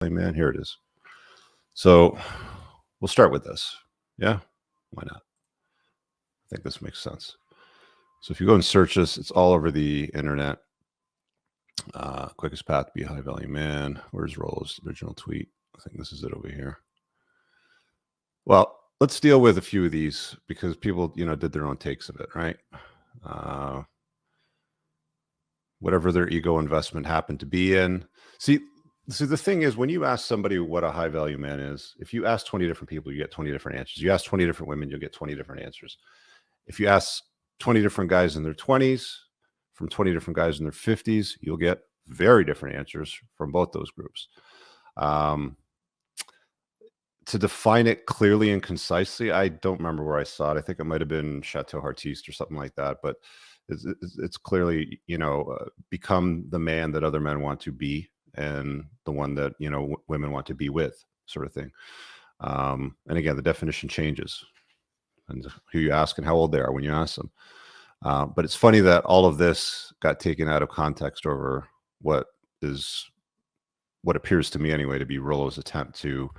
Man, here it is. So we'll start with this. Yeah, why not? I think this makes sense. So if you go and search this, it's all over the internet. Quickest path to be a high value man. Where's Rollo's original tweet? I think this is it over here. Well, let's deal with a few of these because people, did their own takes of it, right? Whatever their ego investment happened to be in. See, the thing is, when you ask somebody what a high value man is, if you ask 20 different people, you get 20 different answers. You ask 20 different women, you'll get 20 different answers. If you ask 20 different guys in their 20s from 20 different guys in their 50s, you'll get very different answers from both those groups. To define it clearly and concisely, I don't remember where I saw it. I think it might have been Chateau Artiste or something like that, but it's clearly, become the man that other men want to be and the one that, women want to be with, sort of thing. And again, the definition changes and who you ask and how old they are when you ask them. But it's funny that all of this got taken out of context over what appears to me anyway to be Rollo's attempt to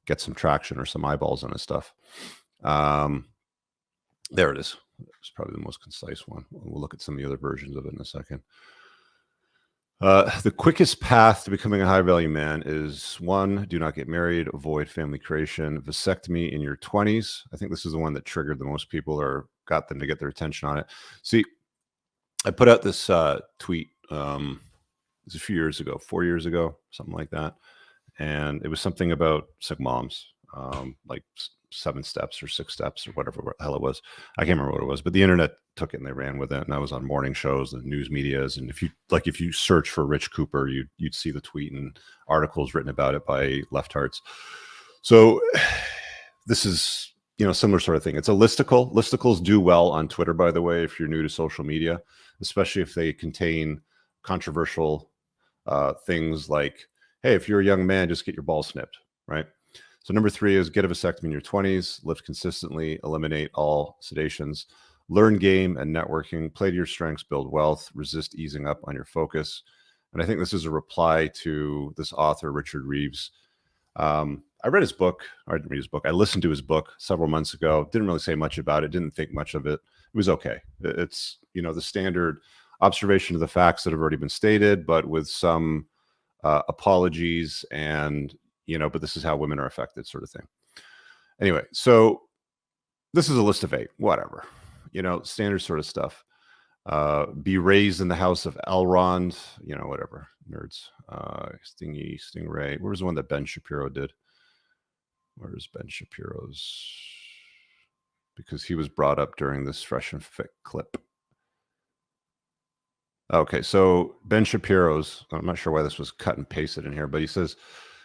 get some traction or some eyeballs on his stuff. There it is. It's probably the most concise one. We'll look at some of the other versions of it in a second. The quickest path to becoming a high value man is 1, do not get married, avoid family creation, vasectomy in your 20s. I think this is the one that triggered the most people or got them to get their attention on it. See, I put out this tweet, it was a few years ago, 4 years ago, something like that. And it was something about sick moms, like 7 steps or 6 steps or whatever the hell it was. I can't remember what it was, but the internet took it and they ran with it. And I was on morning shows, the news medias. And if you search for Rich Cooper, you'd see the tweet and articles written about it by leftards. So this is, similar sort of thing. It's a listicle. Listicles do well on Twitter, by the way, if you're new to social media, especially if they contain controversial things like, hey, if you're a young man, just get your balls snipped, right? So number 3 is get a vasectomy in your 20s, lift consistently, eliminate all sedations, learn game and networking, play to your strengths, build wealth, resist easing up on your focus. And I think this is a reply to this author, Richard Reeves. I read his book. I didn't read his book. I listened to his book several months ago. Didn't really say much about it. Didn't think much of it. It was okay. It's, the standard observation of the facts that have already been stated, but with some apologies and, but this is how women are affected, sort of thing. Anyway, so this is a list of 8, whatever, standard sort of stuff. Be raised in the house of Elrond, whatever, nerds. Stingray. Where was the one that Ben Shapiro did? Where's Ben Shapiro's? Because he was brought up during this Fresh and Fit clip. Okay, so Ben Shapiro's, I'm not sure why this was cut and pasted in here, but he says,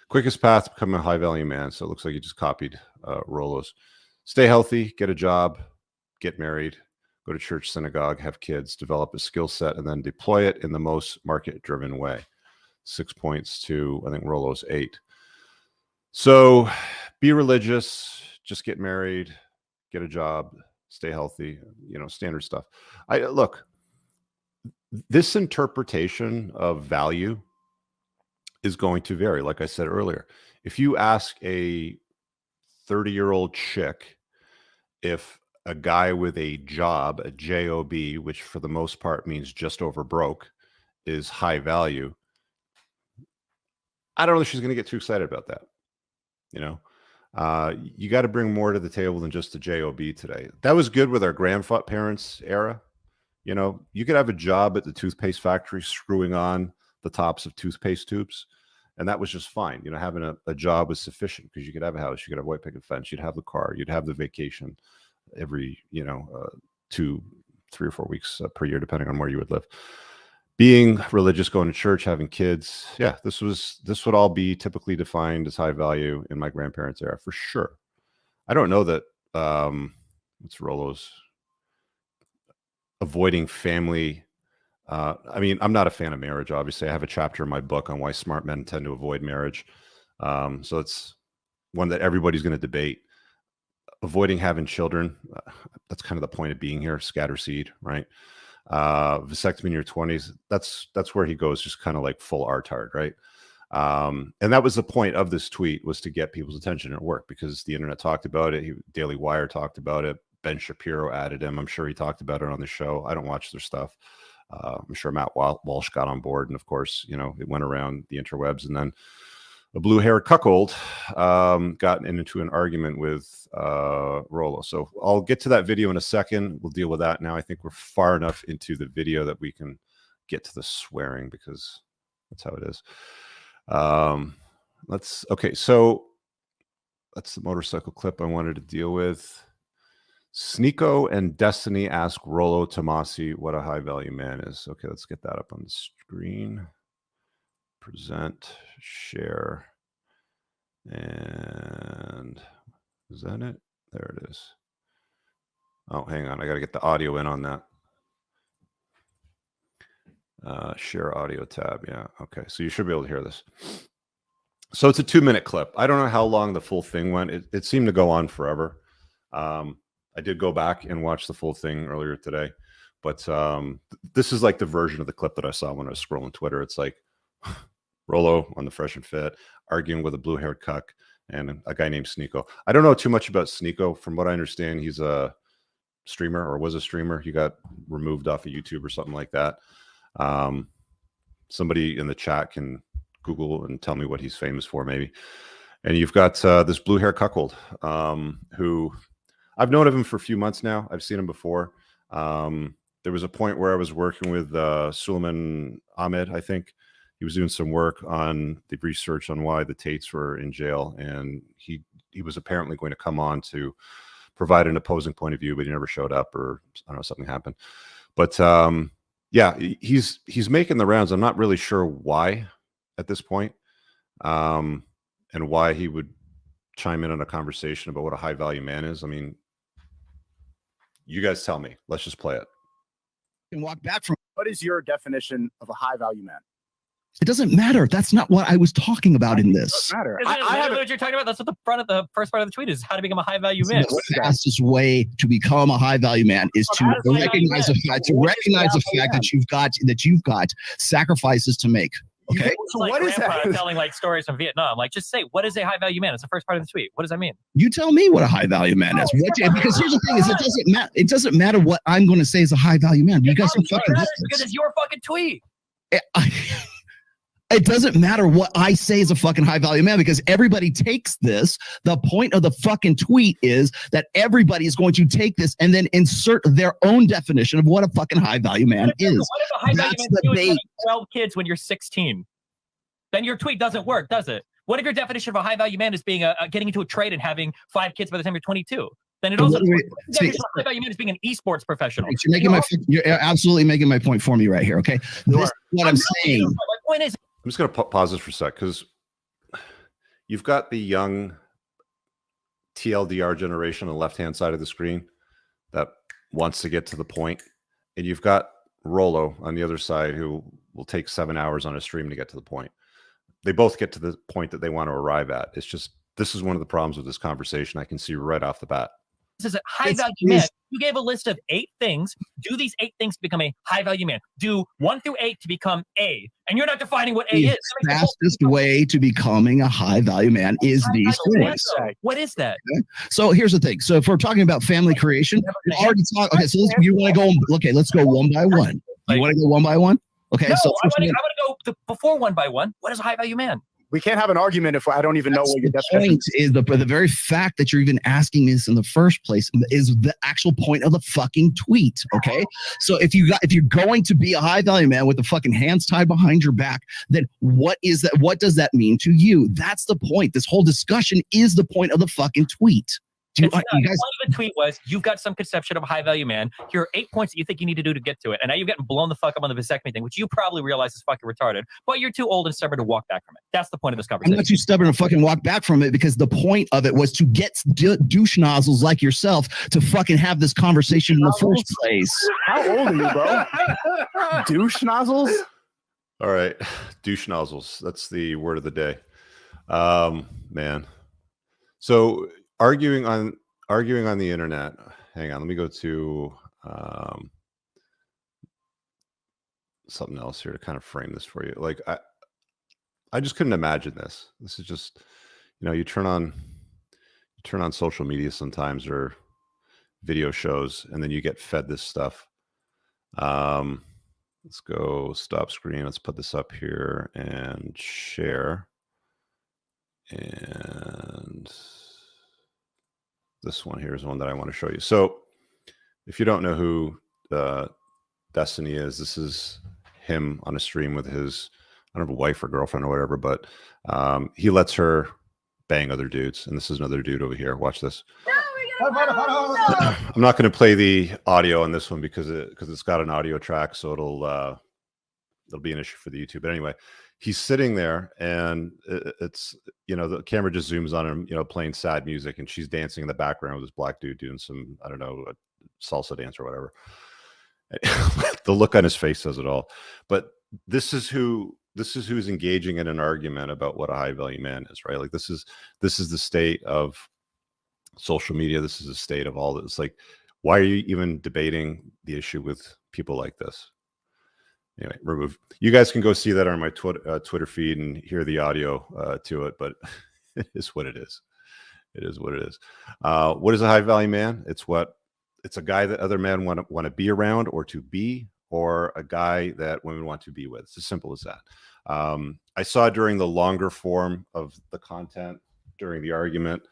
quickest path to become a high value man. So it looks like he just copied Rollo's. Stay healthy, get a job, get married, go to church, synagogue, have kids, develop a skill set, and then deploy it in the most market-driven way. 6 points to, I think, Rollo's 8. So be religious, just get married, get a job, stay healthy, standard stuff. Look, this interpretation of value is going to vary. Like I said earlier, if you ask a 30-year-old chick if a guy with a job, a job, which for the most part means just over broke, is high value, I don't know if she's going to get too excited about that. You got to bring more to the table than just a job today. That was good with our grandparents' era. You could have a job at the toothpaste factory screwing on the tops of toothpaste tubes, and that was just fine. Having a job was sufficient because you could have a house, you could have a white picket fence, you'd have the car, you'd have the vacation every, 2, 3 or 4 weeks per year, depending on where you would live. Being religious, going to church, having kids. Yeah, this would all be typically defined as high value in my grandparents' era, for sure. I don't know that, what's Rollo's? Avoiding family. I'm not a fan of marriage, obviously. I have a chapter in my book on why smart men tend to avoid marriage. So it's one that everybody's going to debate. Avoiding having children, that's kind of the point of being here, scatter seed, right? Vasectomy in your 20s, that's where he goes, just kind of like full artard, right? And that was the point of this tweet, was to get people's attention at work, because the internet talked about it. Daily Wire talked about it. Ben Shapiro added him. I'm sure he talked about it on the show. I don't watch their stuff. I'm sure Matt Walsh got on board. And of course, you know, it went around the interwebs. And then a blue-haired cuckold got into an argument with Rollo. So I'll get to that video in a second. We'll deal with that now. I think we're far enough into the video that we can get to the swearing, because that's how it is. Okay, so that's the motorcycle clip I wanted to deal with. Sneako and Destiny ask Rollo Tomasi what a high-value man is. Okay, let's get that up on the screen. Present, share, and is that it? There it is. Oh, hang on. I got to get the audio in on that. Share audio tab. Yeah. Okay. So you should be able to hear this. So it's a 2-minute clip. I don't know how long the full thing went. It seemed to go on forever. I did go back and watch the full thing earlier today, but this is like the version of the clip that I saw when I was scrolling Twitter. It's like Rollo on the Fresh and Fit arguing with a blue-haired cuck and a guy named Sneako. I don't know too much about Sneako. From what I understand, he's a streamer, or was a streamer. He got removed off of YouTube or something like that. Somebody in the chat can Google and tell me what he's famous for, maybe. And you've got this blue-haired cuckold who I've known of him for a few months now. I've seen him before. There was a point where I was working with Suleiman Ahmed, I think. He was doing some work on the research on why the Tates were in jail, and he was apparently going to come on to provide an opposing point of view, but he never showed up, or I don't know, something happened. But yeah, he's making the rounds. I'm not really sure why at this point, and why he would chime in on a conversation about what a high value man is. I mean, you guys tell me. Let's just play it. And walk back from. What is your definition of a high value man? It doesn't matter. That's not what I was talking about in this. It doesn't matter. I have what you're talking about. That's what the first part of the tweet is: how to become a high value man. The fastest way to become a high value man is to recognize the fact that you've got sacrifices to make. Okay. So like what is that? Telling like stories from Vietnam. Like, just say, what is a high value man? It's the first part of the tweet. What does that mean? You tell me what a high value man is. Because here's the thing: is it doesn't matter what I'm going to say is a high value man. You guys are fucking. Because it's your fucking tweet. It doesn't matter what I say is a fucking high value man, because everybody takes this. The point of the fucking tweet is that everybody is going to take this and then insert their own definition of what a fucking high value man is. What if a high value man is 12 kids when you're 16? Then your tweet doesn't work, does it? What if your definition of a high value man is being getting into a trade and having 5 kids by the time you're 22? Then it also high value man is being an esports professional. You're absolutely making my point for me right here. Okay, this is what I'm saying. My point is, I'm just going to pause this for a sec, because you've got the young TLDR generation on the left-hand side of the screen that wants to get to the point, and you've got Rollo on the other side who will take 7 hours on a stream to get to the point. They both get to the point that they want to arrive at. It's just, this is one of the problems with this conversation. I can see right off the bat. This is a high value man. You gave a list of 8 things. Do these 8 things to become a high value man. Do 1 through 8 to become A. And you're not defining what A is. The fastest way to becoming a high value man is these things. What is that? Okay. So here's the thing. So if we're talking about family creation, we already talked. Okay, so you want to go? Okay, let's go one by one. You want to go one by one? Okay, no, so I want to go before one by one. What is a high value man? We can't have an argument if I don't even know what your definition is. The very fact that you're even asking this in the first place is the actual point of the fucking tweet. Okay, so if you're going to be a high value man with the fucking hands tied behind your back, then what is that? What does that mean to you? That's the point. This whole discussion is the point of the fucking tweet. You guys, one of the tweet was, you've got some conception of a high value man. Here are 8 points that you think you need to do to get to it. And now you're getting blown the fuck up on the vasectomy thing, which you probably realize is fucking retarded. But you're too old and stubborn to walk back from it. That's the point of this conversation. I'm not too stubborn to fucking walk back from it, because the point of it was to get douche nozzles like yourself to fucking have this conversation in the first place. How old are you, bro? Douche nozzles? All right. Douche nozzles. That's the word of the day. Man. So arguing on the internet. Hang on, let me go to something else here to kind of frame this for you. Like, I just couldn't imagine this. This is just, you turn on social media sometimes or video shows, and then you get fed this stuff. Let's go stop screen. Let's put this up here and share. And this one here is one that I want to show you. So if you don't know who Destiny is, this is him on a stream with his, I don't know, wife or girlfriend or whatever, but he lets her bang other dudes. And this is another dude over here. Watch this. I'm not going to play the audio on this one because it's got an audio track, so it'll be an issue for the YouTube. But anyway, he's sitting there, and it's the camera just zooms on him, playing sad music, and she's dancing in the background with this black dude doing some, I don't know, a salsa dance or whatever. The look on his face says it all. But this is who's engaging in an argument about what a high value man is, right? Like this is the state of social media. This is the state of all this. Like, why are you even debating the issue with people like this? Anyway, remove. You guys can go see that on my Twitter feed and hear the audio to it, but it is what it is. It is what it is. What is a high value man? It's a guy that other men want to be around or to be, or a guy that women want to be with. It's as simple as that. I saw during the longer form of the content during the argument,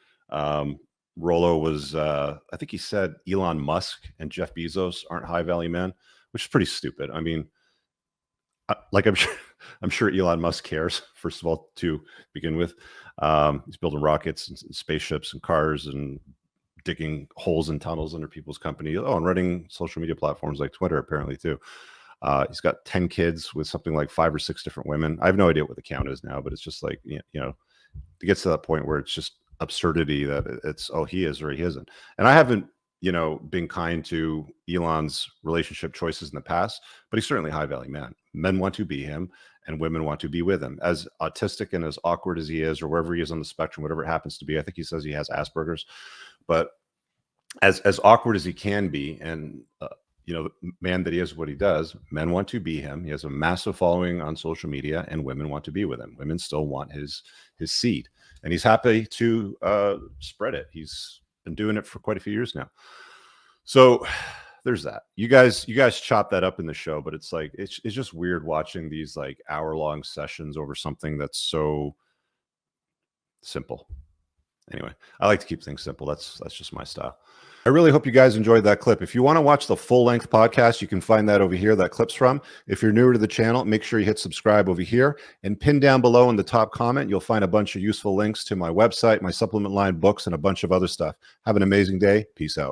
Rollo was, I think he said Elon Musk and Jeff Bezos aren't high value men, which is pretty stupid. I mean, I'm sure Elon Musk cares, first of all, to begin with. He's building rockets and spaceships and cars and digging holes in tunnels under people's company. Oh, and running social media platforms like Twitter, apparently, too. He's got 10 kids with something like 5 or 6 different women. I have no idea what the count is now, but it's just like, it gets to that point where it's just absurdity that it's, oh, he is or he isn't. And I haven't, been kind to Elon's relationship choices in the past, but he's certainly a high value man. Men want to be him and women want to be with him. As autistic and as awkward as he is, or wherever he is on the spectrum, whatever it happens to be, I think he says he has Asperger's, but as awkward as he can be, and the man that he is, what he does, men want to be him. He has a massive following on social media, and women want to be with him. Women still want his seed, and he's happy to spread it. He's been doing it for quite a few years now. So there's that. You guys chop that up in the show, but it's like it's just weird watching these like hour-long sessions over something that's so simple. Anyway, I like to keep things simple. That's just my style. I really hope you guys enjoyed that clip. If you want to watch the full-length podcast, you can find that over here, that clip's from. If you're newer to the channel, make sure you hit subscribe over here. And pinned down below in the top comment, you'll find a bunch of useful links to my website, my supplement line, books, and a bunch of other stuff. Have an amazing day. Peace out.